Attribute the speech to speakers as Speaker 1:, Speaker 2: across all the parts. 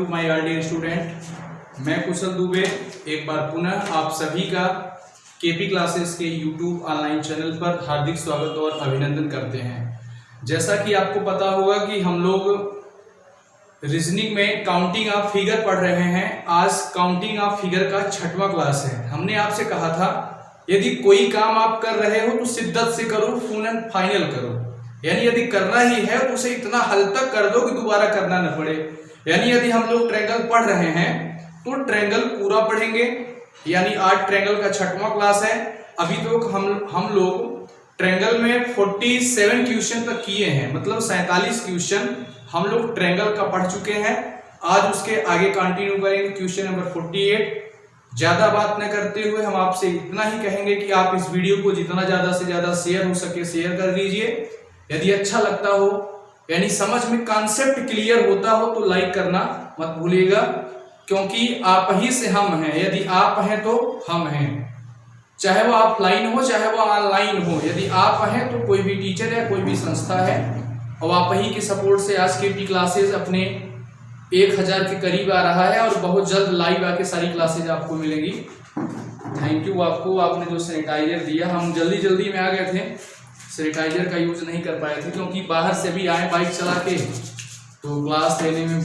Speaker 1: To my all dear student. मैं कुशल दुबे एक बार पुनः आप सभी का केपी क्लासेस के यूट्यूब ऑनलाइन चैनल पर हार्दिक स्वागत और अभिनंदन करते हैं। जैसा कि आपको पता होगा कि हम लोग रीजनिंग में काउंटिंग ऑफ फिगर पढ़ रहे हैं। आज काउंटिंग ऑफ फिगर का 6वां क्लास है। हमने आपसे कहा था यदि कोई काम आप कर रहे हो तो शिद्दत से करो, फुल एंड फाइनल करो। यानी यदि करना ही है तो उसे इतना हद तक कर दो कि दोबारा करना न पड़े। यानी यदि हम लोग ट्रायंगल पढ़ रहे हैं तो ट्रायंगल पूरा पढ़ेंगे। यानी आज ट्रायंगल का 6वां क्लास है। अभी तो हम लोग ट्रायंगल में 47 क्वेश्चन तक किए हैं, मतलब 47 क्वेश्चन हम लोग ट्रायंगल का पढ़ चुके हैं। आज उसके आगे कंटिन्यू करेंगे क्वेश्चन नंबर 48। ज्यादा बात न करते हुए हम आपसे इतना ही कहेंगे कि आप इस वीडियो को जितना ज्यादा से ज्यादा शेयर हो सके शेयर कर दीजिए। यदि अच्छा लगता हो यानी समझ में कॉन्सेप्ट क्लियर होता हो तो लाइक करना मत भूलिएगा, क्योंकि आप ही से हम हैं। यदि आप हैं तो हम हैं, चाहे वो ऑफलाइन हो चाहे वो ऑनलाइन हो। यदि आप हैं तो कोई भी टीचर है, कोई भी संस्था है, और आप ही के सपोर्ट से आज केपी क्लासेस अपने 1000 के करीब आ रहा है और बहुत जल्द लाइव आके सारी क्लासेज आपको मिलेंगी। थैंक यू आपको, आपने जो सैनिटाइजर दिया। हम जल्दी में आ गए थे, सैनिटाइजर का यूज नहीं कर पाए थे क्योंकि बाहर से भी आए बाइक चला के, तो क्लास लेने में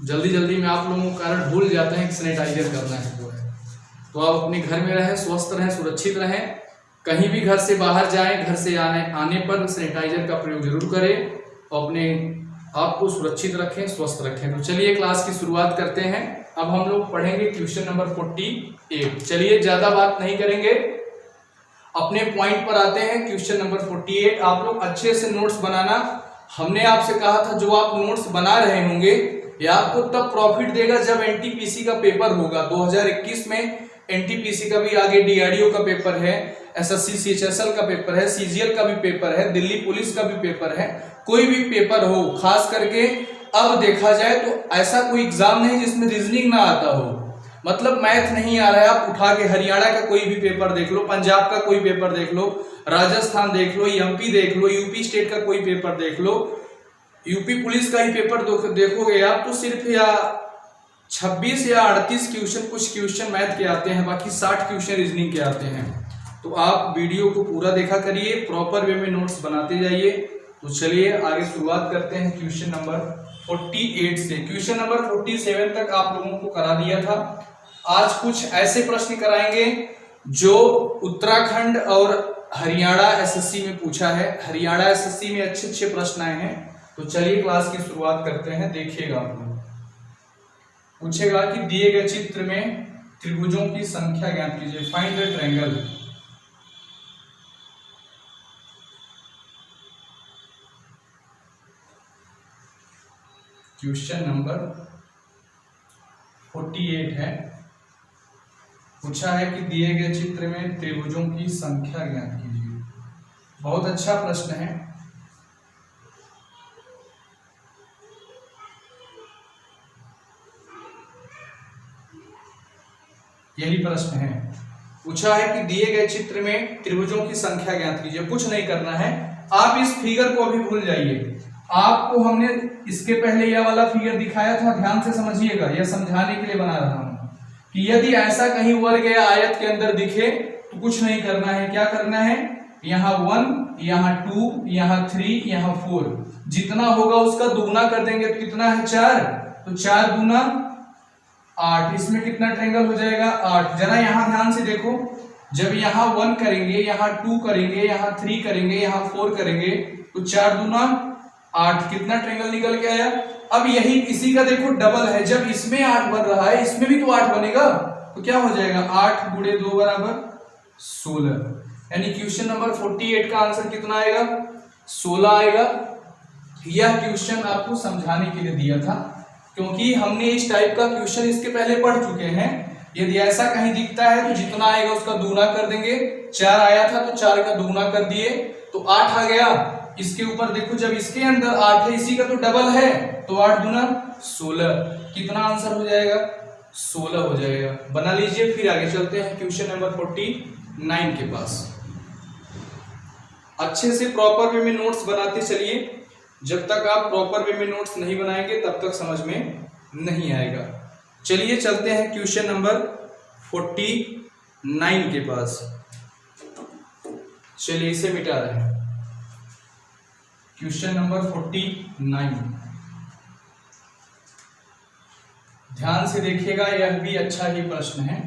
Speaker 1: जल्दी में आप लोगों का कारण भूल जाते हैं कि सैनिटाइजर करना है वो है। तो आप अपने घर में रहें, स्वस्थ रहें, सुरक्षित रहें। कहीं भी घर से बाहर जाएं, घर से आने पर सैनिटाइजर का प्रयोग जरूर करें और अपने आपको सुरक्षित रखें, स्वस्थ रखें। तो चलिए क्लास की शुरुआत करते हैं। अब हम लोग पढ़ेंगे क्वेश्चन नंबर 48। चलिए ज्यादा बात नहीं करेंगे, अपने पॉइंट पर आते हैं। क्वेश्चन नंबर 48 आप लोग अच्छे से नोट्स बनाना। हमने आपसे कहा था जो आप नोट्स बना रहे होंगे ये आपको तब प्रॉफिट देगा जब एनटीपीसी का पेपर होगा। 2021 में एनटीपीसी का भी, आगे डीआरडीओ का पेपर है, एसएससी सीएचएसएल का पेपर है, सीजीएल का भी पेपर है, दिल्ली पुलिस का भी पेपर है। कोई भी पेपर हो, खास करके अब देखा जाए तो ऐसा कोई एग्जाम नहीं जिसमें रीजनिंग ना आता हो। मतलब मैथ नहीं आ रहा है, आप उठा के हरियाणा का कोई भी पेपर देख लो, पंजाब का कोई पेपर देख लो, राजस्थान देख लो, एमपी देख लो, यूपी स्टेट का कोई पेपर देख लो, यूपी पुलिस का ही पेपर देखोगे आप तो सिर्फ या 26 या 38 क्वेश्चन, कुछ क्वेश्चन मैथ के आते हैं, बाकी 60 क्वेश्चन रीजनिंग के आते हैं। तो आप वीडियो को पूरा देखा करिए, प्रॉपर वे में नोट्स बनाते जाइए। तो चलिए आगे शुरुआत करते हैं क्वेश्चन नंबर 48 से। क्वेश्चन नंबर 47 तक आप लोगों को करा दिया था। आज कुछ ऐसे प्रश्न कराएंगे जो उत्तराखंड और हरियाणा एसएससी में पूछा है। हरियाणा एसएससी में अच्छे प्रश्न आए हैं। तो चलिए क्लास की शुरुआत करते हैं। देखिएगा, आप लोग पूछेगा कि दिए गए चित्र में त्रिभुजों की संख्या ज्ञात कीजिए, find the triangle. Question number 48 है। पूछा है कि दिए गए चित्र में त्रिभुजों की संख्या ज्ञात कीजिए। बहुत अच्छा प्रश्न है। यही प्रश्न है। पूछा है कि दिए गए चित्र में त्रिभुजों की संख्या ज्ञात कीजिए। कुछ नहीं करना है, आप इस फिगर को अभी भूल जाइए। आपको हमने इसके पहले यह वाला फिगर दिखाया था, ध्यान से समझिएगा, यह समझाने के लिए बना रहा हूं कि यदि ऐसा कहीं वर्ग या आयत के अंदर दिखे तो कुछ नहीं करना है। क्या करना है, यहाँ 1, यहाँ 2, यहाँ 3, यहाँ 4, जितना होगा उसका दुगना कर देंगे। तो कितना है 4, तो 4 दूना 8। इसमें कितना ट्रायंगल हो जाएगा 8। जरा यहाँ ध्यान से देखो, जब यहाँ 1 करेंगे, यहाँ 2 करेंगे, यहाँ 3 करेंगे, यहाँ 4 करेंगे तो 4 दूना 8, कितना ट्रायंगल निकल के आया। अब यही इसी का देखो डबल है, जब इसमें 8 बन रहा है इसमें भी तो 8 बनेगा। तो क्या हो जाएगा 8 गुणे 2 बराबर 16। यानी क्वेश्चन नंबर 48 का आंसर कितना आएगा 16 आएगा। यह क्वेश्चन आपको समझाने के लिए दिया था, क्योंकि हमने इस टाइप का क्वेश्चन इसके पहले पढ़ चुके हैं। यदि ऐसा कहीं दिखता है तो जितना आएगा उसका दुगना कर देंगे। 4 आया था तो 4 का दुगना कर दिए तो 8 आ गया। इसके ऊपर देखो, जब इसके अंदर 8 है, इसी का तो डबल है, तो 8 दूना 16। कितना आंसर हो जाएगा 16 हो जाएगा। बना लीजिए। फिर आगे चलते हैं क्वेश्चन नंबर 49 के पास। अच्छे से प्रॉपर वे में नोट्स बनाते चलिए। जब तक आप प्रॉपर वे में नोट्स नहीं बनाएंगे तब तक समझ में नहीं आएगा। चलिए चलते हैं क्वेश्चन नंबर 49 के पास। चलिए इसे मिटा रहे हैं। क्वेश्चन नंबर 49, ध्यान से देखिएगा, यह भी अच्छा ही प्रश्न है।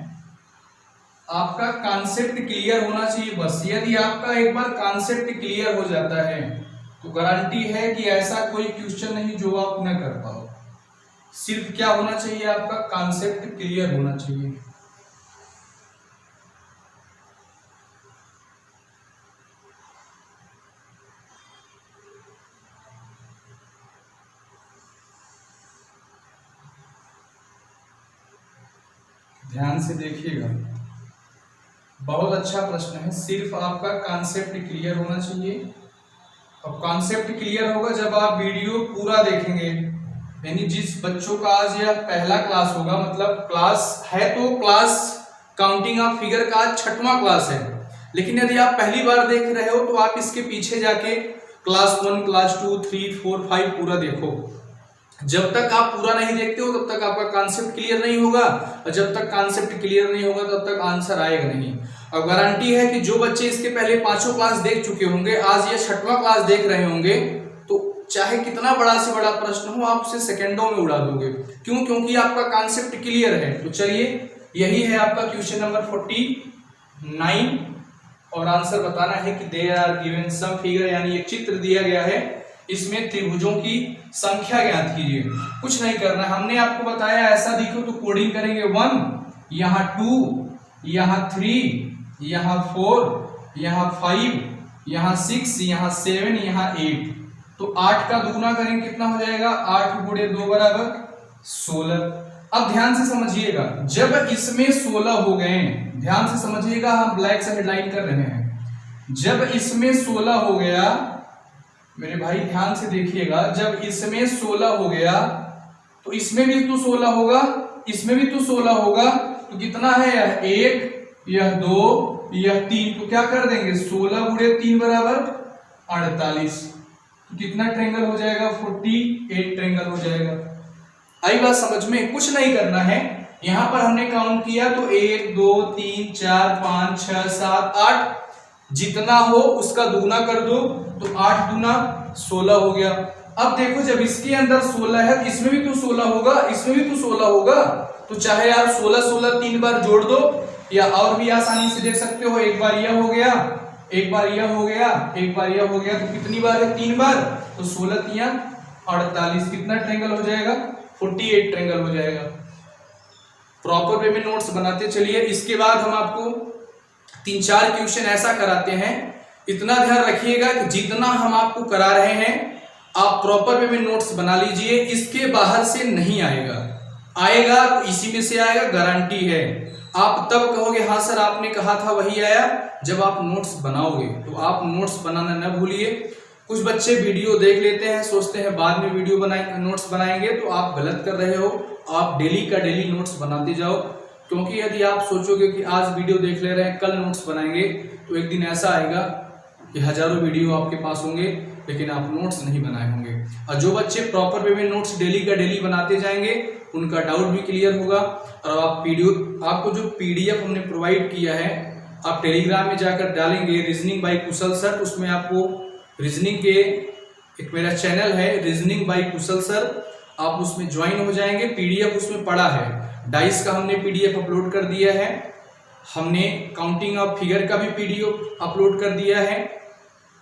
Speaker 1: आपका कॉन्सेप्ट क्लियर होना चाहिए बस। यदि आपका एक बार कॉन्सेप्ट क्लियर हो जाता है तो गारंटी है कि ऐसा कोई क्वेश्चन नहीं जो आप न कर पाओ। सिर्फ क्या होना चाहिए, आपका कॉन्सेप्ट क्लियर होना चाहिए। ध्यान से देखिएगा, बहुत अच्छा प्रश्न है। सिर्फ आपका कॉन्सेप्ट क्लियर होना चाहिए। और कॉन्सेप्ट क्लियर होगा जब आप वीडियो पूरा देखेंगे। यानी जिस बच्चों का आज यह पहला क्लास होगा, मतलब क्लास है तो क्लास काउंटिंग ऑफ फिगर का 6वां क्लास है, लेकिन यदि आप पहली बार देख रहे हो तो आप इसके पीछे जाके क्लास 1, क्लास 2, 3, 4, 5 पूरा देखो। जब तक आप पूरा नहीं देखते हो तब तक आपका कॉन्सेप्ट क्लियर नहीं होगा, और जब तक कॉन्सेप्ट क्लियर नहीं होगा तब तक आंसर आएगा नहीं। और गारंटी है कि जो बच्चे इसके पहले 5 क्लास देख चुके होंगे, आज ये 6वां क्लास देख रहे होंगे, तो चाहे कितना बड़ा से बड़ा प्रश्न हो आप उसे सेकंडों में उड़ा दोगे। क्यों? क्योंकि आपका कॉन्सेप्ट क्लियर है। तो चलिए, यही है आपका क्वेश्चन नंबर 49, और आंसर बताना है कि there are given some figure, यानी एक चित्र दिया गया है, इसमें त्रिभुजों की संख्या ज्ञात कीजिए। कुछ नहीं करना है, हमने आपको बताया ऐसा दिखो तो कोडिंग करेंगे 1, यहाँ 2, यहाँ 3, यहाँ 4, यहाँ 5, यहाँ 6, यहाँ 7, यहाँ 8। तो 8 का दुगुना करेंगे कितना हो जाएगा, 8 गुणे 2 बराबर 16। अब ध्यान से समझिएगा, जब इसमें 16 हो गए, ध्यान से समझिएगा, हम ब्लैक से हेडलाइन कर रहे हैं। जब इसमें 16 हो गया, मेरे भाई ध्यान से देखिएगा, जब इसमें 16 हो गया तो इसमें भी तो 16 होगा, इसमें भी तो 16 होगा। तो कितना है, यह 1, यह 2, यह 3। तो क्या कर देंगे, 16 गुणे 3 बराबर 48। तो कितना ट्रायंगल हो जाएगा, 48 ट्रायंगल हो जाएगा। आई बात समझ में? कुछ नहीं करना है, यहां पर हमने काउंट किया तो 1, 2, 3, 4, 5, 6, 7, 8, जितना हो उसका दुगुना कर दो, तो 8 दूना 16 हो गया। अब देखो, जब इसके अंदर 16 है तो इसमें भी तो 16 होगा, इसमें भी तो 16 होगा। तो चाहे आप 16 16 3 बार जोड़ दो, या और भी आसानी से देख सकते हो, एक बार यह हो गया, एक बार यह हो गया, एक बार यह हो गया। तो कितनी बार है, 3 बार। तो 16 तिया 48, कितना ट्रायंगल हो जाएगा, 48 ट्रायंगल हो जाएगा। प्रॉपर वे में नोट्स बनाते चलिए। इसके बाद हम आपको 3-4 क्वेश्चन ऐसा कराते हैं, इतना ध्यान रखिएगा कि जितना हम आपको करा रहे हैं आप प्रॉपर वे में नोट्स बना लीजिए। इसके बाहर से नहीं आएगा, आएगा तो इसी में से आएगा, गारंटी है। आप तब कहोगे हाँ सर आपने कहा था वही आया, जब आप नोट्स बनाओगे। तो आप नोट्स बनाना न भूलिए। कुछ बच्चे वीडियो देख लेते हैं, सोचते हैं बाद में वीडियो बनाएंगे, नोट्स बनाएंगे, तो आप गलत कर रहे हो। आप डेली का डेली नोट्स बनाते जाओ, क्योंकि यदि आप सोचोगे कि आज वीडियो देख ले रहे हैं कल नोट्स बनाएंगे, तो एक दिन ऐसा आएगा कि हजारों वीडियो आपके पास होंगे लेकिन आप नोट्स नहीं बनाए होंगे। और जो बच्चे प्रॉपर वे में नोट्स डेली का डेली बनाते जाएंगे उनका डाउट भी क्लियर होगा। और आपको जो पीडीएफ हमने प्रोवाइड किया है, आप टेलीग्राम में जाकर डालेंगे रीजनिंग बाय कुशल सर, उसमें आपको रीजनिंग के एक मेरा चैनल है रीजनिंग बाय कुशल सर, आप उसमें ज्वाइन हो जाएंगे। पीडीएफ उसमें पड़ा है, डाइस का हमने पीडीएफ अपलोड कर दिया है, हमने काउंटिंग ऑफ फिगर का भी पीडीएफ अपलोड कर दिया है।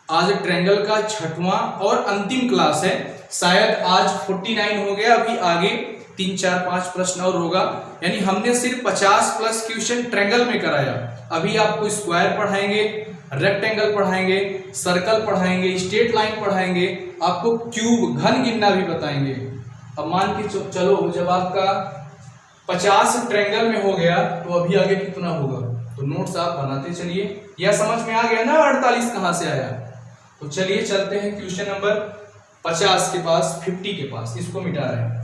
Speaker 1: आज ट्रायंगल का 6वां और अंतिम क्लास है, शायद आज 49 हो गया, अभी आगे 3, 4, 5 प्रश्न और होगा। यानी हमने सिर्फ 50+ क्वेश्चन ट्रायंगल में कराया। अभी आपको स्क्वायर पढ़ाएंगे, रेक्टेंगल पढ़ाएंगे, सर्कल पढ़ाएंगे, स्ट्रेट लाइन पढ़ाएंगे, आपको क्यूब घन गिनना भी बताएंगे। अब मान के चलो, जब आपका 50 ट्रायंगल में हो गया तो अभी आगे कितना होगा, तो नोट्स आप बनाते चलिए। यह समझ में आ गया ना 48 कहां से आया। तो चलिए चलते हैं क्वेश्चन नंबर 50 के पास, 50 के पास, इसको मिटा रहे हैं।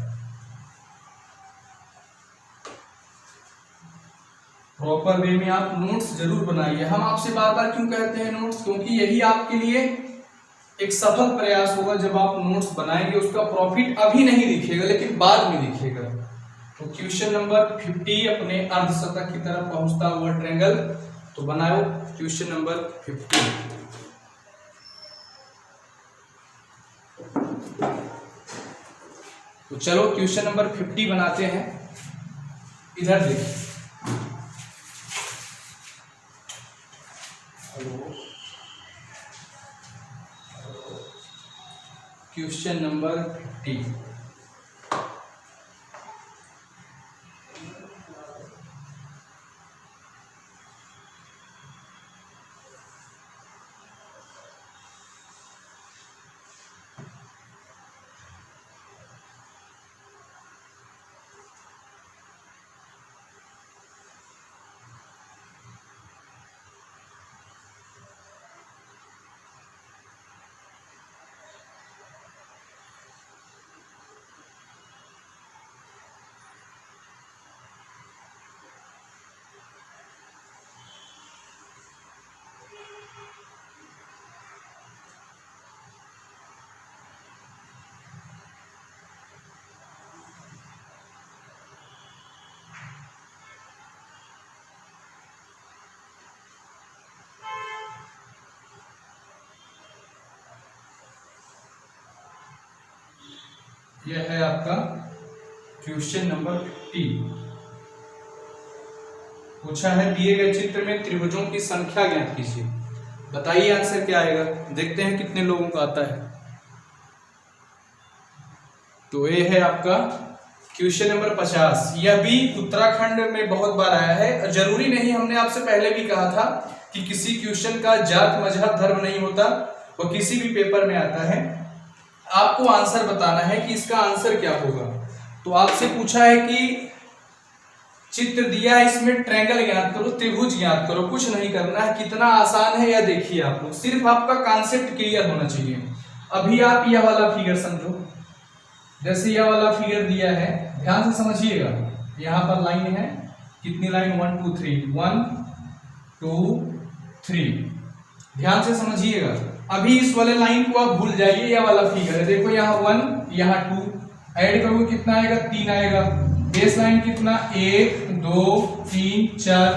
Speaker 1: प्रॉपर वे में आप नोट्स जरूर बनाइए। हम आपसे बार बार क्यों कहते हैं नोट्स, क्योंकि यही आपके लिए एक सफल प्रयास होगा। जब आप नोट्स बनाएंगे उसका प्रॉफिट अभी नहीं दिखेगा लेकिन बाद में दिखेगा। तो क्वेश्चन नंबर 50 अपने अर्धशतक की तरफ पहुंचता हुआ ट्रायंगल। तो बनाओ क्वेश्चन नंबर 50। तो चलो क्वेश्चन नंबर 50 बनाते हैं। इधर देखिए, क्वेश्चन नंबर 50। यह है आपका क्वेश्चन नंबर 50। पूछा है दिए गए चित्र में त्रिभुजों की संख्या ज्ञात कीजिए। बताइए आंसर क्या आएगा, देखते हैं कितने लोगों का आता है। तो ये है आपका क्वेश्चन नंबर 50। यह भी उत्तराखंड में बहुत बार आया है। जरूरी नहीं, हमने आपसे पहले भी कहा था कि किसी क्वेश्चन का जात मजहब धर्म नहीं होता, वो किसी भी पेपर में आता है। आपको आंसर बताना है कि इसका आंसर क्या होगा। तो आपसे पूछा है कि चित्र दिया है, इसमें ट्रायंगल ज्ञात करो, त्रिभुज ज्ञात करो। कुछ नहीं करना है, कितना आसान है यह देखिए आप लोग। सिर्फ आपका कॉन्सेप्ट क्लियर होना चाहिए। अभी आप यह वाला फिगर समझो, जैसे यह वाला फिगर दिया है, ध्यान से समझिएगा। यहाँ पर लाइन है, कितनी लाइन, 1 2 3, 1 2 3, ध्यान से समझिएगा। अभी इस वाले लाइन को आप भूल जाइए, यह वाला फिगर है। देखो यहाँ 1 यहाँ 2, ऐड करोगे कितना आएगा, 3 आएगा। बेस लाइन कितना, 1 2 3 4,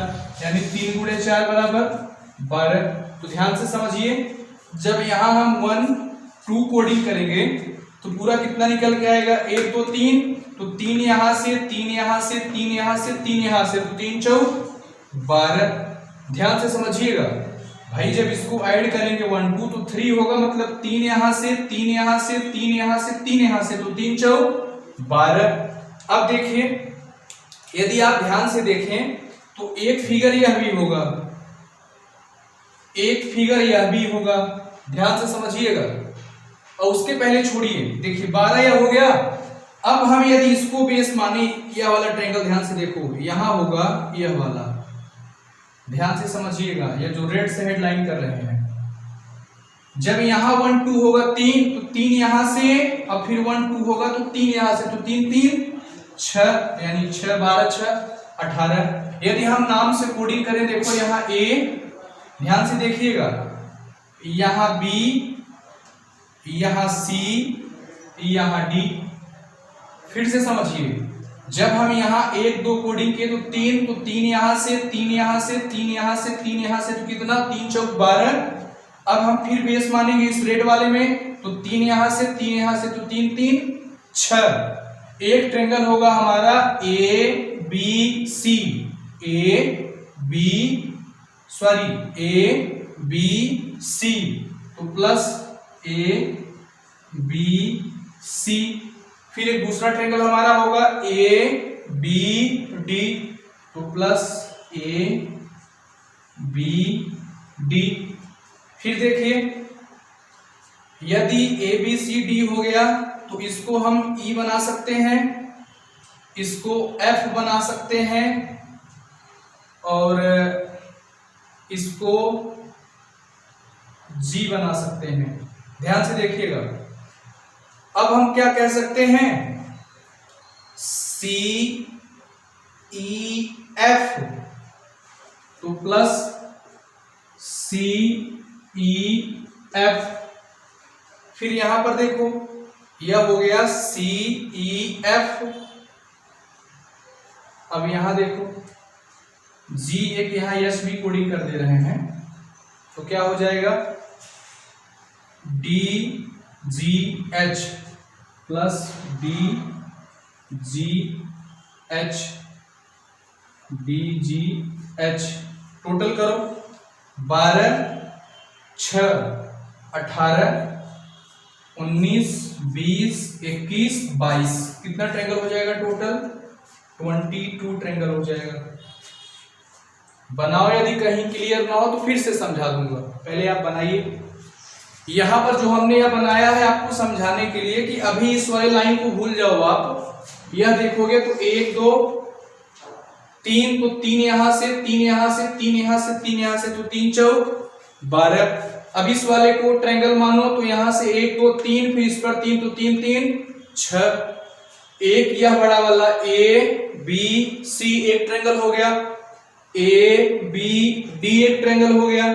Speaker 1: यानी 3 गुणे 4 बराबर 12। तो ध्यान से समझिए, जब यहाँ हम 1 2 कोडिंग करेंगे तो पूरा कितना निकल के आएगा, 1 2 3, तो 3 यहाँ से, 3 यहाँ से, 3 यहाँ से, 3 यहाँ से, तो 3 4 12। ध्यान से समझिएगा भाई, जब इसको ऐड करेंगे 1 2 तो 3 होगा, मतलब 3 यहाँ से, 3 यहाँ से, 3 यहाँ से, 3 यहाँ से, तो 3 4 12। अब देखिए, यदि आप ध्यान से देखें तो एक फिगर यह भी होगा, एक फिगर यह भी होगा। ध्यान से समझिएगा। और उसके पहले छोड़िए, देखिए 12 यह हो गया। अब हम यदि इसको बेस माने, यह वाला ट्रायंगल ध्यान से देखो, यहां होगा यह वाला। ध्यान से समझिएगा, ये जो रेड से हेडलाइन कर रहे हैं, जब यहाँ 1 2 होगा 3, तो 3 यहां से, अब फिर 1 2 होगा तो 3 यहां से, तो 3 3 6, यानी 6 12 6 18। यदि हम नाम से कोडिंग करें, देखो यहाँ A, ध्यान से देखिएगा, यहाँ B, यहाँ C, यहाँ D। फिर से समझिए, जब हम यहाँ 1 2 कोडिंग किए तो 3, तो 3 यहाँ से, 3 यहाँ से, 3 यहाँ से, 3 यहाँ से, तो कितना, 3 4 12। अब हम फिर बेस मानेंगे इस रेड वाले में, तो 3 यहाँ से, 3 यहाँ से, तो 3 3 6। एक ट्रायंगल होगा हमारा A B C, A B C, तो प्लस A B C। फिर एक दूसरा ट्रायंगल हमारा होगा A B D, तो प्लस A B D। फिर देखिए, यदि A B C D हो गया तो इसको हम E बना सकते हैं, इसको F बना सकते हैं, और इसको G बना सकते हैं। ध्यान से देखिएगा। अब हम क्या कह सकते हैं, C E F, तो प्लस C E F। फिर यहां पर देखो, यह हो गया C E F, अब यहाँ देखो जी एक यहाँ यस भी कोडिंग कर दे रहे हैं, तो क्या हो जाएगा D G H plus D G H D G H, total करो 12 6 18 19 20 21 22, कितना ट्रायंगल हो जाएगा टोटल 22 ट्रायंगल हो जाएगा। बनाओ, यदि कहीं क्लियर ना हो तो फिर से समझा दूंगा, पहले आप बनाइए। यहां पर जो हमने यह बनाया है आपको समझाने के लिए कि अभी इस वाले लाइन को भूल जाओ आप, यह देखोगे तो 1 2 3, तो 3 यहां से 3 यहां से 3 यहां से 3 यहां से, तो 3 चौक 12। अब इस वाले को ट्रायंगल मानो तो यहां से 1 2 3, फिर इस पर 3, तो 3 3 6, एक यह बड़ा वाला ए बी सी एक ट्रायंगल हो गया, ए बी डी एक ट्रायंगल हो गया,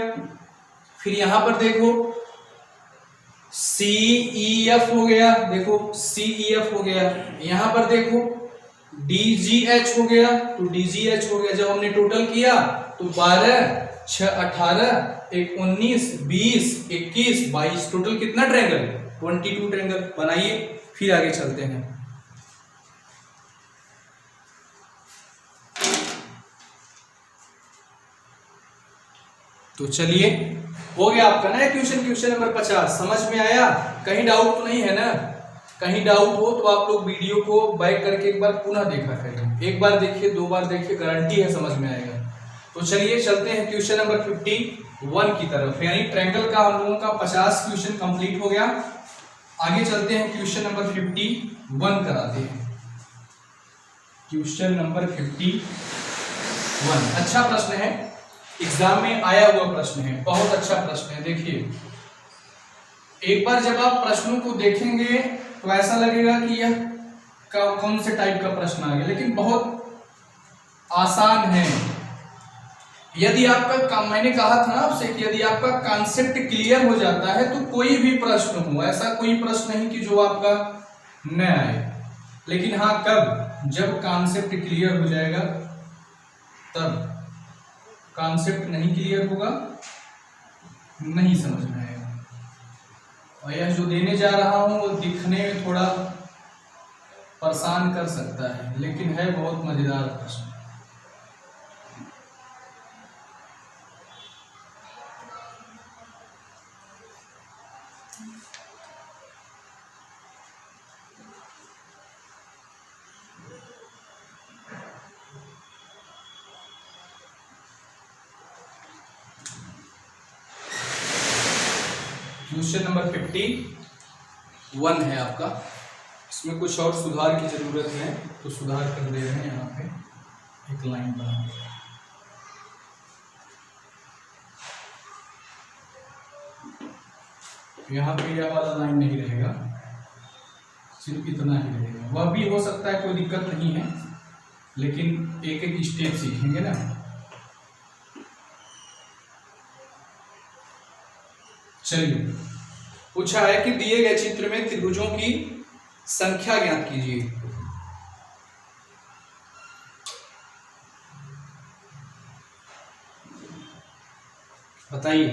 Speaker 1: फिर यहां पर देखो सी ई एफ हो गया, देखो सी ई एफ हो गया, यहां पर देखो डी जी एच हो गया, तो डी जी एच हो गया। जब हमने टोटल किया तो 12 6 18 1 19 20 21 22, टोटल कितना ट्रायंगल 22 ट्रायंगल। बनाइए, फिर आगे चलते हैं। तो चलिए, हो गया आपका ना क्वेश्चन नंबर 50। समझ में आया? कहीं डाउट तो नहीं है ना? कहीं डाउट हो तो आप लोग वीडियो को बैक करके एक बार पुनः देखा करिए, एक बार देखिए 2 बार देखिए, गारंटी है समझ में आएगा। तो चलिए चलते हैं क्वेश्चन नंबर 51 की तरफ, यानी ट्रायंगल का हम लोगों का 50 क्वेश्चन कंप्लीट हो गया। आगे चलते हैं क्वेश्चन नंबर 51 कराते हैं। क्वेश्चन नंबर 51 अच्छा प्रश्न है, एग्जाम में आया हुआ प्रश्न है, बहुत अच्छा प्रश्न है। देखिए, एक बार जब आप प्रश्नों को देखेंगे तो ऐसा लगेगा कि यह कौन से टाइप का प्रश्न आ गया, लेकिन बहुत आसान है। यदि आपका, मैंने कहा था ना आपसे कि यदि आपका कॉन्सेप्ट क्लियर हो जाता है तो कोई भी प्रश्न हो, ऐसा कोई प्रश्न नहीं कि जो आपका न आए। लेकिन हाँ, कब? जब कॉन्सेप्ट क्लियर हो जाएगा तब। कॉन्सेप्ट नहीं क्लियर होगा, नहीं समझ में आएगा। और यह जो देने जा रहा हूं वो दिखने में थोड़ा परेशान कर सकता है, लेकिन है बहुत मजेदार प्रश्न। क्वेश्चन नंबर 51 है आपका। इसमें कुछ और सुधार की जरूरत है, तो सुधार कर दे रहे हैं। यहाँ पे एक लाइन बना, यहाँ पे यह वाला लाइन नहीं रहेगा, सिर्फ इतना ही रहेगा। वह भी हो सकता है, कोई दिक्कत नहीं है, लेकिन एक एक स्टेप सीखेंगे ना। चलिए, पूछा है कि दिए गए चित्र में त्रिभुजों की संख्या ज्ञात कीजिए। बताइए।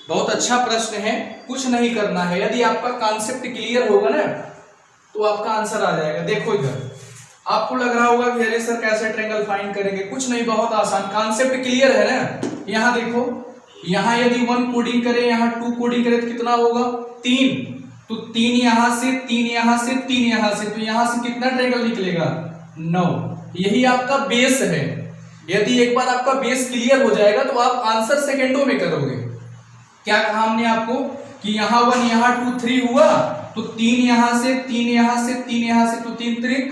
Speaker 1: बहुत अच्छा प्रश्न है, कुछ नहीं करना है। यदि आपका कॉन्सेप्ट क्लियर होगा ना तो आपका आंसर आ जाएगा। देखो इधर, आपको लग रहा होगा कि अरे सर कैसे ट्रायंगल फाइंड करेंगे, कुछ नहीं, बहुत आसान। कॉन्सेप्ट क्लियर है ना? यहाँ देखो, यहाँ यदि 1 कोडिंग करें, यहाँ 2 कोडिंग करें तो कितना होगा 3, तो 3 यहां से 3 यहां से 3 यहां से, तो यहां से कितना ट्रायंगल निकलेगा 9। यही आपका बेस है। यदि एक बार आपका बेस क्लियर हो जाएगा तो आप आंसर सेकेंडों में करोगे। क्या कहा हमने आपको कि यहाँ 1 यहाँ 2 3 हुआ, तो 3 यहां से 3 यहां से 3 यहां से, तो 3 त्रिक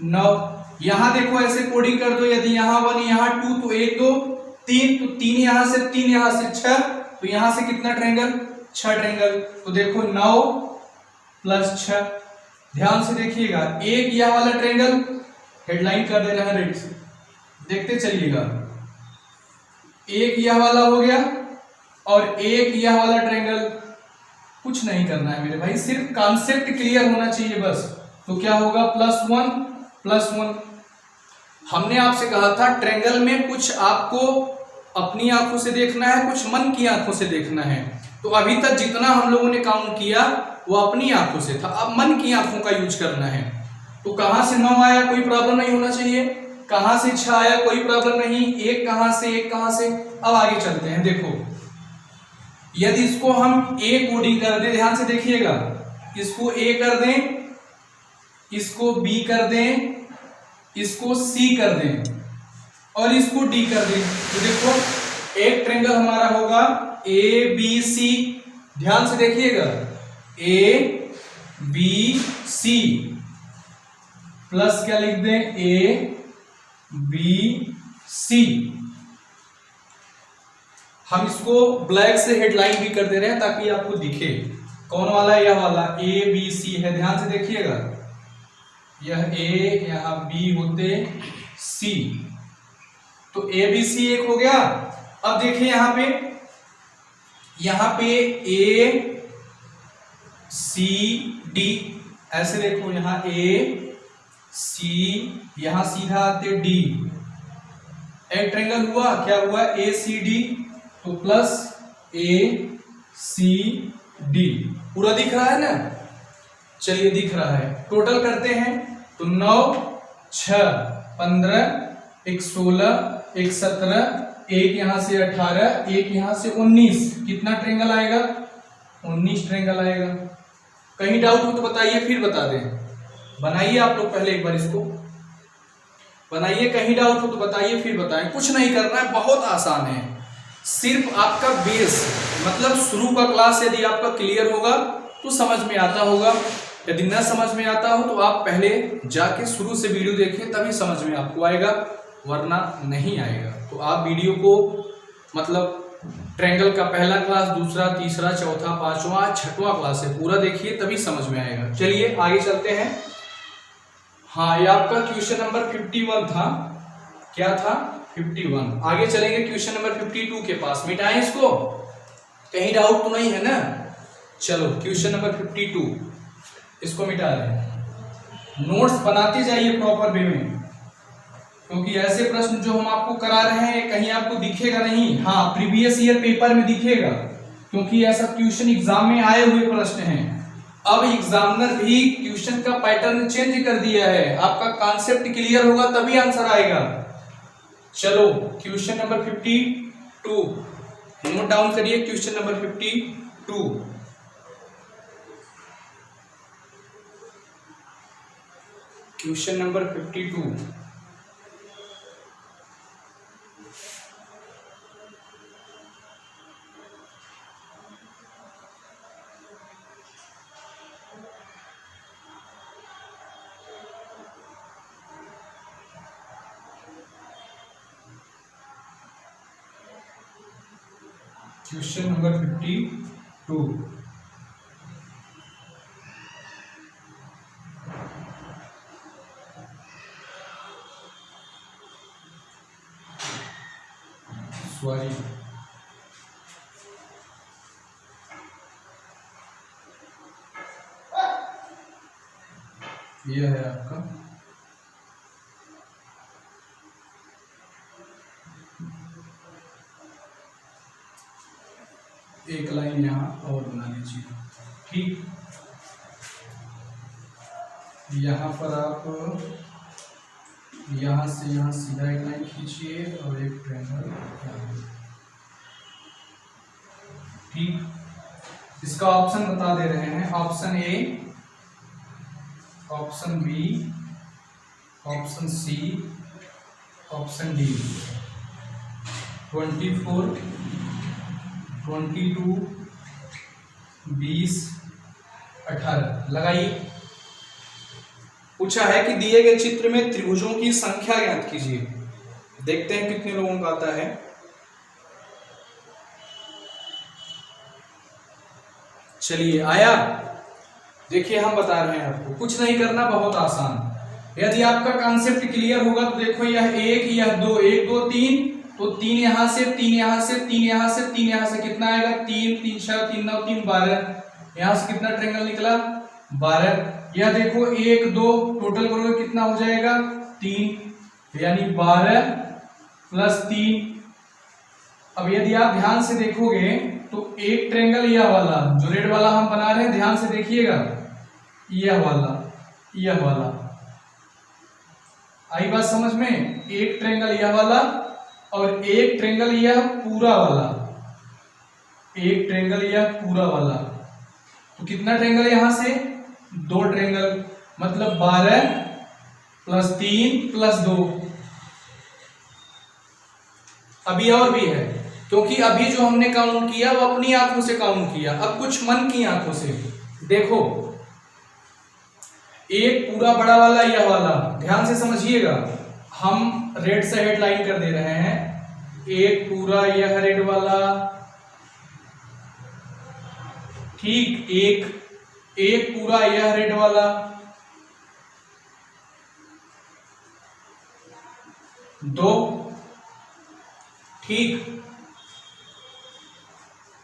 Speaker 1: 9। यहां देखो ऐसे कोडिंग कर दो, यदि यहाँ 1 यहाँ 2 तो 1 2 3, तो 3 यहां से 3 यहां से 6, तो यहां से कितना ट्रायंगल 6 ट्रायंगल। तो देखो 9 + 6, ध्यान से देखिएगा। एक यह वाला ट्रायंगल हेडलाइन कर देना है रेड से, देखते चलिएगा। एक यह वाला हो गया और एक यह वाला ट्रायंगल। कुछ नहीं करना है मेरे भाई, सिर्फ कॉन्सेप्ट क्लियर होना चाहिए बस। तो क्या होगा +1 +1, हमने आपसे कहा था ट्रायंगल में कुछ आपको अपनी आंखों से देखना है, कुछ मन की आंखों से देखना है। तो अभी तक जितना हम लोगों ने काउंट किया वो अपनी आंखों से था, अब मन की आंखों का यूज करना है। तो कहां से 9 आया, कोई प्रॉब्लम नहीं होना चाहिए। कहां से 6 आया, कोई प्रॉब्लम नहीं। एक कहां से, एक कहां से। अब आगे चलते हैं। देखो यदि इसको हम ए कोडिंग कर दें, ध्यान से देखिएगा, इसको ए कर दें, इसको बी कर दें, इसको सी कर दें और इसको डी कर दें, तो देखो एक ट्रायंगल हमारा होगा ए बी सी। ध्यान से देखिएगा, ए बी सी प्लस क्या लिख दें, ए बी सी। हम इसको ब्लैक से हेडलाइन भी कर दे रहे हैं ताकि आपको दिखे कौन वाला है, यह वाला ए बी सी है। ध्यान से देखिएगा, यह ए यहां बी होते सी, तो ए बी सी एक हो गया। अब देखिए यहां पे ए सी डी, ऐसे देखो, यहां ए सी, यहां सीधा आते डी, एक ट्रायंगल हुआ, क्या हुआ, ए सी डी, तो प्लस ए सी डी। पूरा दिख रहा है ना, चलिए दिख रहा है। टोटल करते हैं तो 9 6 15 एक 16 एक 17 एक यहां से 18 एक यहां से 19, कितना ट्रायंगल आएगा, 19 ट्रायंगल आएगा। कहीं डाउट हो तो बताइए, फिर बता दें। बनाइए आप लोग पहले एक बार इसको बनाइए, कहीं डाउट हो तो बताइए फिर बताएं। कुछ नहीं करना है, बहुत आसान है। सिर्फ आपका बेस मतलब शुरू का क्लास यदि आपका क्लियर होगा तो समझ में आता होगा, यदि न समझ में आता हो तो आप पहले जाके शुरू से वीडियो देखें, तभी समझ में आपको आएगा, वरना नहीं आएगा। तो आप वीडियो को मतलब ट्रायंगल का पहला क्लास, दूसरा, तीसरा, चौथा, पांचवा, छठवां क्लास है, पूरा देखिए तभी समझ में आएगा। चलिए आगे चलते हैं। हाँ, ये आपका क्वेश्चन नंबर 51 था। क्या था, 51। आगे चलेंगे क्वेश्चन नंबर 52 के पास। मिटाएं इसको, कहीं डाउट तो नहीं है ना। चलो क्वेश्चन नंबर 52 इसको मिटा दें। नोट्स बनाते जाइए प्रॉपर वे में, क्योंकि ऐसे प्रश्न जो हम आपको करा रहे हैं कहीं आपको दिखेगा नहीं। हाँ, प्रीवियस ईयर पेपर में दिखेगा, क्योंकि ऐसा क्वेश्चन एग्जाम में आए हुए प्रश्न हैं। अब एग्जामिनर भी क्वेश्चन का पैटर्न चेंज कर दिया है, आपका कॉन्सेप्ट क्लियर होगा तभी आंसर आएगा। चलो क्वेश्चन नंबर 52 नोट डाउन करिए। Question number 52, question number 52। Question number 52, sorry यह है आपका एक लाइन यहाँ और बना लीजिए। ठीक, यहाँ पर आप यहाँ से यहाँ सीधा एक लाइन खींचिए और एक ट्रायंगल। ठीक, इसका ऑप्शन बता दे रहे हैं। Option A, option B, option C, option D. 24 22 20 18 लगाइए। पूछा है कि दिए गए चित्र में त्रिभुजों की संख्या ज्ञात कीजिए। देखते हैं कितने लोगों का आता है। चलिए आया। देखिए हम बता रहे हैं आपको, कुछ नहीं करना, बहुत आसान। यदि आपका कॉन्सेप्ट क्लियर होगा तो देखो यह एक, यह दो, 1 2 3, तो 3 यहां से, 3 यहां से, 3 यहां से, 3 यहां से, कितना आएगा, 3 3 6 3 9 3 12। यहां से कितना ट्रायंगल निकला, 12। यह देखो 1 2 टोटल करोगे कितना हो जाएगा, 3। यानी 12 प्लस 3। अब यदि आप ध्यान से देखोगे तो एक ट्रायंगल यह वाला जो रेड वाला हम बना रहे हैं, ध्यान से देखिएगा, यह वाला आई बात समझ में। एक ट्रायंगल यह वाला और एक ट्रायंगल यह पूरा वाला, एक ट्रायंगल यह पूरा वाला। तो कितना ट्रायंगल यहां से? 2 ट्रायंगल, मतलब 12 प्लस 3 प्लस 2। अभी और भी है, क्योंकि अभी जो हमने काउंट किया वो अपनी आंखों से काउंट किया, अब कुछ मन की आंखों से देखो। एक पूरा बड़ा वाला यह वाला, ध्यान से समझिएगा, हम रेड से हेडलाइन कर दे रहे हैं। एक पूरा यह रेड वाला, ठीक, एक पूरा यह रेड वाला, 2, ठीक,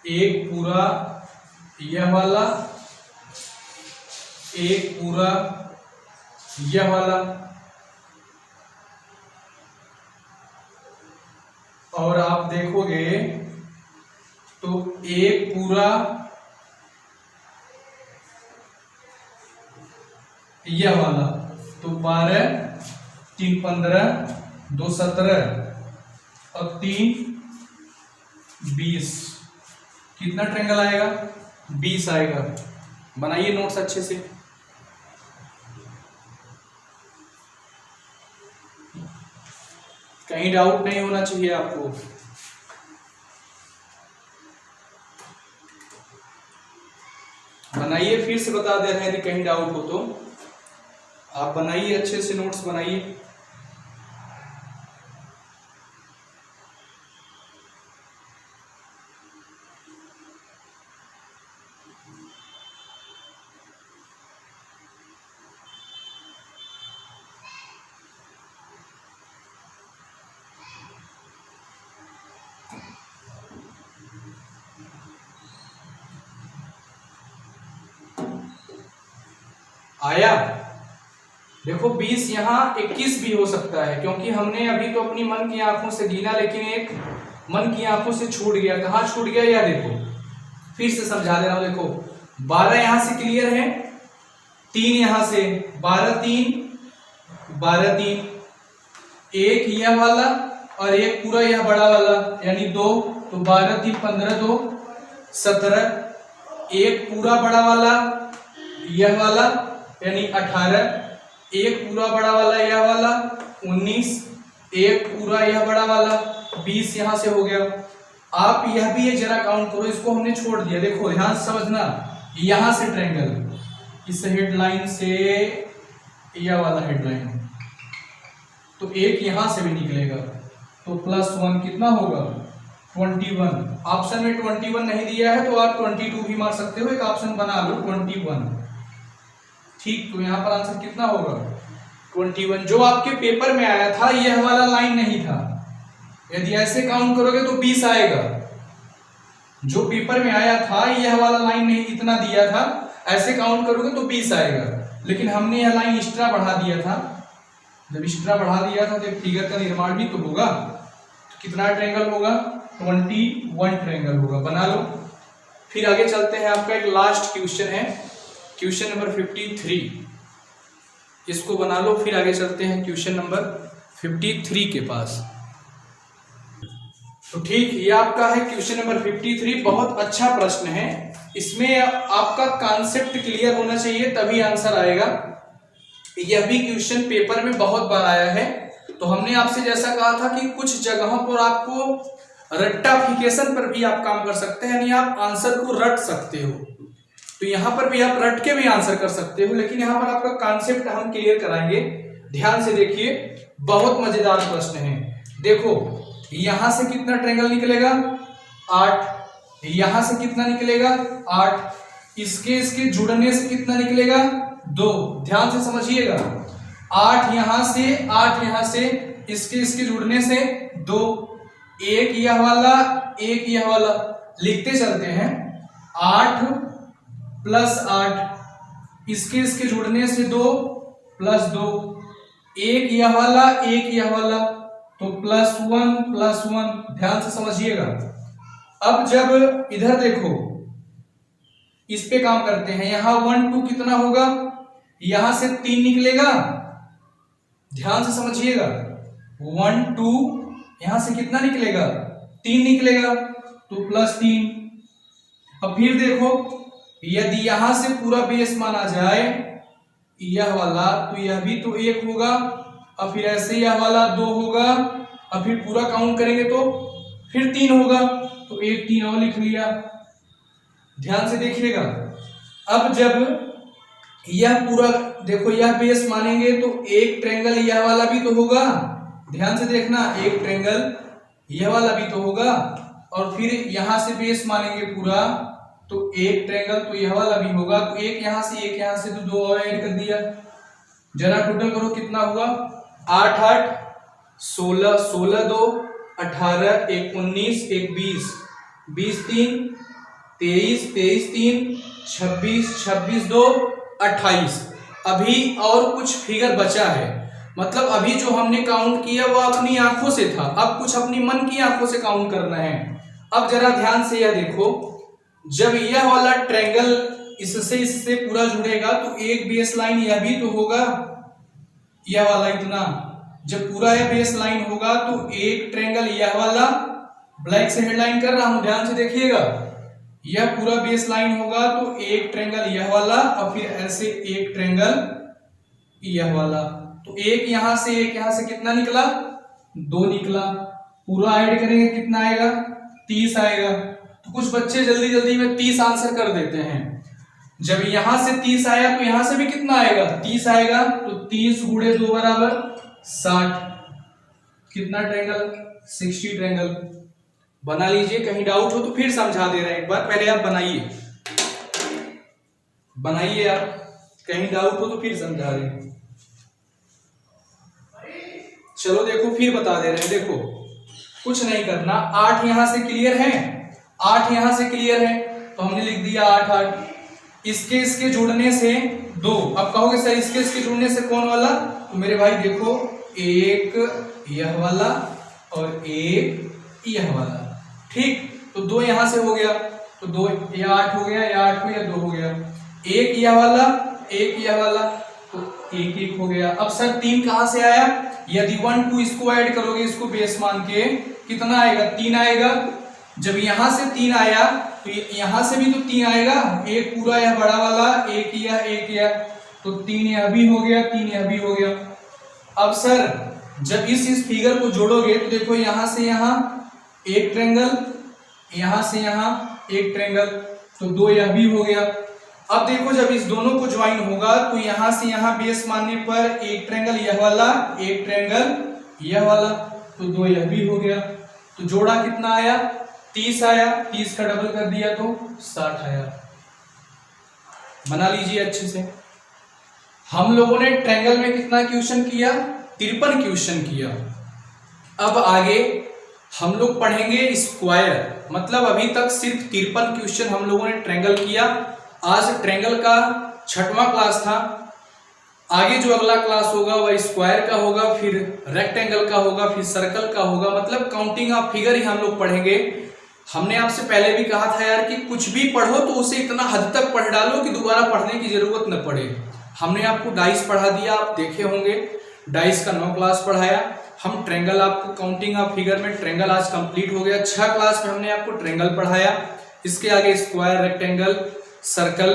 Speaker 1: एक पूरा यह वाला, एक पूरा यह वाला, और आप देखोगे तो एक पूरा यह वाला। तो 12, 3 15, 2 17 और 3 20। कितना ट्रायंगल आएगा? 20 आएगा। बनाइए नोट्स अच्छे से। कहीं डाउट नहीं होना चाहिए आपको। बनाइए, फिर से बता दे रहे हैं, यदि कहीं डाउट हो तो आप बनाइए, अच्छे से नोट्स बनाइए। आया? देखो 20 यहाँ 21 भी हो सकता है, क्योंकि हमने अभी तो अपनी मन की आंखों से गिना, लेकिन एक मन की आंखों से छूट गया। कहाँ छूट गया? यह देखो, फिर से समझा दे रहा हूं। देखो 12 यहां से क्लियर है, 3 यहां से, 12 3 12 3, एक यह वाला और एक पूरा यह बड़ा वाला, यानी 2। तो 12 3 15, 2 17, एक पूरा बड़ा वाला यह वाला यानी 18, एक पूरा बड़ा वाला यह वाला 19, एक पूरा यह बड़ा वाला 20 यहां से हो गया। आप यह भी एक जरा काउंट करो, इसको हमने छोड़ दिया। देखो ध्यान से समझना, यहां से ट्रायंगल, इस हेडलाइन से यह वाला हेडलाइन, तो एक यहां से भी निकलेगा, तो +1 कितना होगा? 21। ऑप्शन में 21 नहीं दिया है तो आप 22 भी मार सकते हो, एक ऑप्शन बना लो 21, ठीक। तो यहां पर आंसर कितना होगा? 21। जो आपके पेपर में आया था यह वाला लाइन नहीं था, यदि ऐसे काउंट करोगे तो 20 आएगा। जो पेपर में आया था यह वाला लाइन नहीं इतना दिया था, ऐसे काउंट करोगे तो 20 आएगा, लेकिन हमने यह लाइन एक्स्ट्रा बढ़ा दिया था। जब एक्स्ट्रा बढ़ा दिया था तो एक फिगर का निर्माण भी तो होगा। तो कितना ट्रायंगल होगा? 21 ट्रायंगल होगा। बना लो। फिर आगे चलते हैं, आपका एक लास्ट क्वेश्चन है, क्वेश्चन नंबर 53, इसको बना लो। फिर आगे चलते हैं क्वेश्चन नंबर 53 के पास। तो ठीक, ये आपका है क्वेश्चन नंबर 53। बहुत अच्छा प्रश्न है, इसमें आपका कॉन्सेप्ट क्लियर होना चाहिए तभी आंसर आएगा। यह भी क्वेश्चन पेपर में बहुत बार आया है। तो हमने आपसे जैसा कहा था कि कुछ जगहों पर आपको रट्टाफिकेशन पर भी आप काम कर सकते हैं, यानी आप आंसर को रट सकते हो। तो यहां पर भी आप रट के भी आंसर कर सकते हो, लेकिन यहां पर आपका कॉन्सेप्ट हम क्लियर कराएंगे। ध्यान से देखिए, बहुत मजेदार प्रश्न है। देखो यहां से कितना ट्रायंगल निकलेगा? 8। यहां से कितना निकलेगा? 8। इसके जुड़ने से कितना निकलेगा? 2। ध्यान से समझिएगा, 8 यहां से, 8 यहां से, इसके जुड़ने से 2, एक यह वाला, एक यह वाला, लिखते चलते हैं। 8 + 8, इसके जुड़ने से 2 + 2, एक यह वाला एक यह वाला, तो +1 ध्यान से समझिएगा। अब जब इधर देखो इस पे काम करते हैं, यहां 1 2 कितना होगा, यहां से 3 निकलेगा, ध्यान से समझिएगा 1 2 यहां से कितना निकलेगा 3 निकलेगा, तो +3। अब फिर देखो यदि यहां से पूरा बेस माना जाए यह वाला, तो यह भी तो 1 होगा, और फिर ऐसे यह वाला 2 होगा, और फिर पूरा काउंट करेंगे तो फिर 3 होगा, तो 1 3 और लिख लिया। ध्यान से देखिएगा, अब जब यह पूरा देखो यह बेस मानेंगे तो एक ट्रायंगल यह वाला भी तो होगा, ध्यान से देखना, एक ट्रायंगल यह वाला भी तो होगा, और फिर यहां से बेस मानेंगे पूरा तो एक ट्रायंगल तो यह वाला भी होगा, तो एक यहां से तो 2 और ऐड कर दिया। जरा टोटल करो कितना हुआ, 8 8 16 16 2 18 1 19 1 20 20 3 23 23 3 26 26 2 28। अभी और कुछ फिगर बचा है, मतलब अभी जो हमने काउंट किया वो अपनी आंखों से था, अब कुछ अपनी मन की आंखों से काउंट करना है। अब जरा ध्यान से यह देखो, जब यह वाला ट्रायंगल इससे पूरा जुड़ेगा तो एक बेस लाइन यह भी तो होगा, यह वाला इतना, जब पूरा यह बेस लाइन होगा तो एक ट्रायंगल यह वाला, ब्लैक से हेडलाइन कर रहा हूं ध्यान से देखिएगा, यह पूरा बेस लाइन होगा तो एक ट्रायंगल यह वाला, और फिर ऐसे एक ट्रायंगल यह वाला, तो एक यहां से कितना निकला 2 निकला, पूरा ऐड करेंगे कितना आएगा 30 आएगा। तो कुछ बच्चे जल्दी जल्दी में 30 आंसर कर देते हैं, जब यहां से 30 आया तो यहां से भी कितना आएगा 30 आएगा, तो 30 गुणे 2 बराबर 60, कितना ट्रायंगल 60 ट्रायंगल। बना लीजिए, कहीं डाउट हो तो फिर समझा दे रहे हैं, एक बार पहले आप बनाइए आप, कहीं डाउट हो तो फिर समझा रहे हैं। चलो देखो फिर बता दे रहे हैं, देखो कुछ नहीं करना, 8 यहां से क्लियर है, 8 यहां से क्लियर है, तो हमने लिख दिया 8 8, इसके जुड़ने से 2। अब कहोगे सर इसके जुड़ने से कौन वाला, तो मेरे भाई देखो एक यह वाला और एक यह वाला, ठीक, तो 2 यहां से हो गया, तो 2 यह 8 हो गया, या 8 को या 2 हो गया, एक यह वाला एक यह वाला, तो 1 1 हो गया। अब सर 3 कहां से आया, यदि 1 2 इसको ऐड करोगे इसको बेस मान के कितना आएगा 3 आएगा, जब यहां से 3 आया तो यहां से भी तो 3 आएगा, एक पूरा यह बड़ा वाला, एक यह, तो 3 यह भी हो गया, 3 यह भी हो गया। अब सर जब इस फिगर को जोड़ोगे तो देखो यहां से यहां एक ट्रायंगल, यहां से यहां एक ट्रायंगल, तो 2 यह भी हो गया। अब देखो जब इस दोनों को ज्वाइन होगा तो यहां से यहां बेस मानने पर एक ट्रायंगल यह वाला, एक ट्रायंगल यह वाला, तो 2 यह भी हो गया, तो जोड़ा कितना आया 30 आया, 30 का डबल कर दिया तो 60 आया। बना लीजिए अच्छे से। हम लोगों ने ट्रायंगल में कितना क्वेश्चन किया 53 क्वेश्चन किया। अब आगे हम लोग पढ़ेंगे स्क्वायर, मतलब अभी तक सिर्फ 53 क्वेश्चन हम लोगों ने ट्रायंगल किया। आज ट्रायंगल का 6वां क्लास था, आगे जो अगला क्लास होगा वह स्क्वायर का होगा, फिर रेक्टेंगल का होगा, फिर सर्कल का होगा, मतलब काउंटिंग ऑफ फिगर ही हम लोग पढ़ेंगे। हमने आपसे पहले भी कहा था यार कि कुछ भी पढ़ो तो उसे इतना हद तक पढ़ डालो कि दोबारा पढ़ने की जरूरत न पड़े। हमने आपको डाइस पढ़ा दिया, आप देखे होंगे, डाइस का 9 क्लास पढ़ाया। हम ट्रायंगल आपको काउंटिंग ऑफ फिगर में ट्रायंगल आज कंप्लीट हो गया। 6 क्लास में हमने आपको ट्रायंगल पढ़ाया, इसके आगे square, rectangle, circle,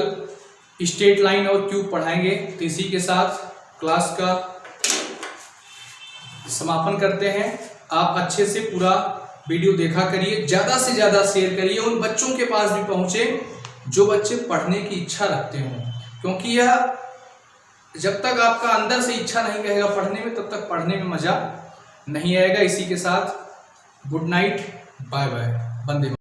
Speaker 1: straight line और क्यूब पढ़ाएंगे। तो इसी के साथ क्लास का समापन करते हैं। आप अच्छे से पूरा वीडियो देखा करिए, ज्यादा से ज्यादा शेयर करिए, उन बच्चों के पास भी पहुंचे जो बच्चे पढ़ने की इच्छा रखते हों, क्योंकि यह जब तक आपका अंदर से इच्छा नहीं रहेगा पढ़ने में तब तक पढ़ने में मजा नहीं आएगा। इसी के साथ गुड नाइट, बाय बाय, वंदे।